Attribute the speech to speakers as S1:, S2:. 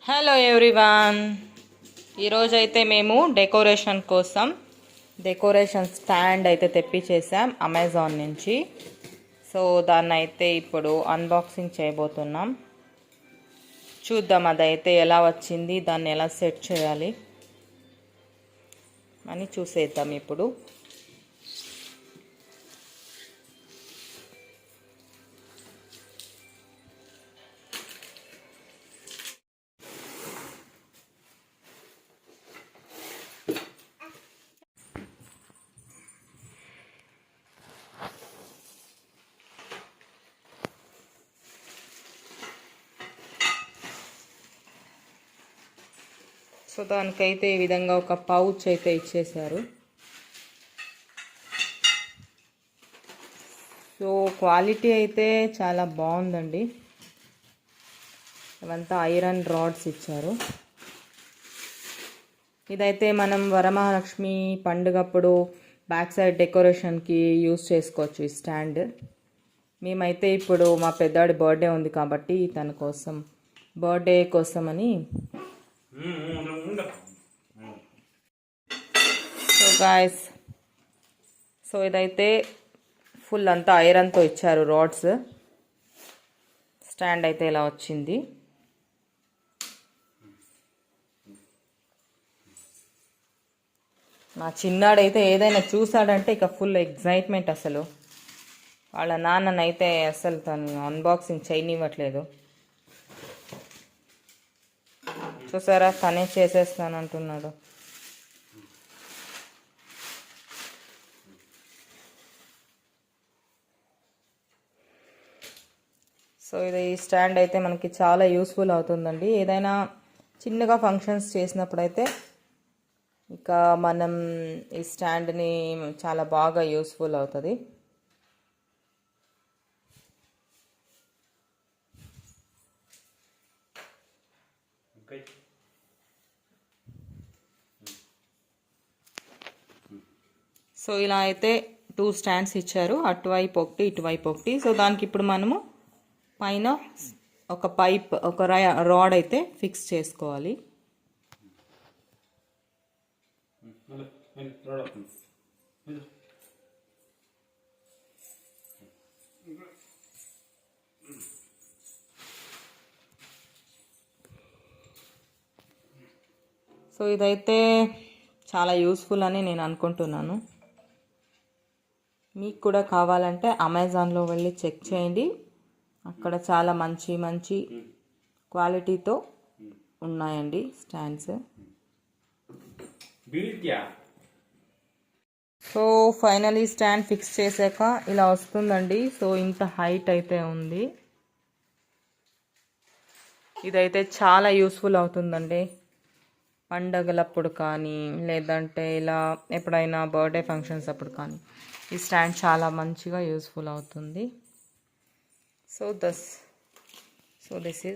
S1: Hello everyone, ఈరోజైతే మేము decoration కోసం డెకరేషన్ స్టాండ్ అయితే తెప్పించేసాం అమెజాన్ నుంచి. సో దాన్ని అయితే ఇప్పుడు అన్బాక్సింగ్ చేయబోతున్నాం. చూద్దాం అదైతే ఎలా వచ్చింది, దాన్ని ఎలా సెట్ చేయాలి అని చూసేద్దాం ఇప్పుడు. సో దానికైతే ఈ విధంగా ఒక పౌచ్ అయితే ఇచ్చేసారు. సో క్వాలిటీ అయితే చాలా బాగుందండి. ఇవంతా ఐరన్ రాడ్స్ ఇచ్చారు. ఇదైతే మనం వరమహాలక్ష్మి పండుగప్పుడు బ్యాక్ సైడ్ డెకరేషన్కి యూస్ చేసుకోవచ్చు ఈ స్టాండ్. మేమైతే ఇప్పుడు మా పెద్దాడి బర్త్డే ఉంది కాబట్టి తన కోసం బర్త్డే కోసమని. సో గాయస్, సో ఇదైతే ఫుల్ అంతా ఐరన్తో ఇచ్చారు రాడ్స్. స్టాండ్ అయితే ఇలా వచ్చింది. మా చిన్నాడైతే ఏదైనా చూసాడంటే ఇక ఫుల్ ఎగ్జైట్మెంట్. అసలు వాళ్ళ నాన్ననైతే అసలు తను అన్బాక్సింగ్ చేయనివ్వట్లేదు. చూసారా, తనే చేసేస్తాను అంటున్నాడు. సో ఇది ఈ స్టాండ్ అయితే మనకి చాలా యూస్ఫుల్ అవుతుందండి. ఏదైనా చిన్నగా ఫంక్షన్స్ చేసినప్పుడైతే ఇక మనం ఈ స్టాండ్ని చాలా బాగా యూస్ఫుల్ అవుతుంది. సో ఇలా అయితే 2 స్టాండ్స్ ఇచ్చారు, అటువైపు ఒకటి ఇటువైపు ఒకటి. సో దానికి ఇప్పుడు మనము పైన ఒక పైప్, ఒక రాడ్ అయితే ఫిక్స్ చేసుకోవాలి. సో ఇదైతే చాలా యూస్ఫుల్ అని నేను అనుకుంటున్నాను. మీకు కూడా కావాలంటే అమెజాన్లో వెళ్ళి చెక్ చేయండి. అక్కడ చాలా మంచి మంచి క్వాలిటీతో ఉన్నాయండి stands. So finally stand fix చేశాక ఇలా వస్తుందండి. సో ఇంత హైట్ అయితే ఉంది. ఇదైతే చాలా యూస్ఫుల్ అవుతుందండి పండగలప్పుడు కానీ, లేదంటే ఇలా ఎప్పుడైనా బర్త్డే ఫంక్షన్స్ అప్పుడు కానీ ఈ స్టాండ్ చాలా మంచిగా యూస్ఫుల్ అవుతుంది. So this is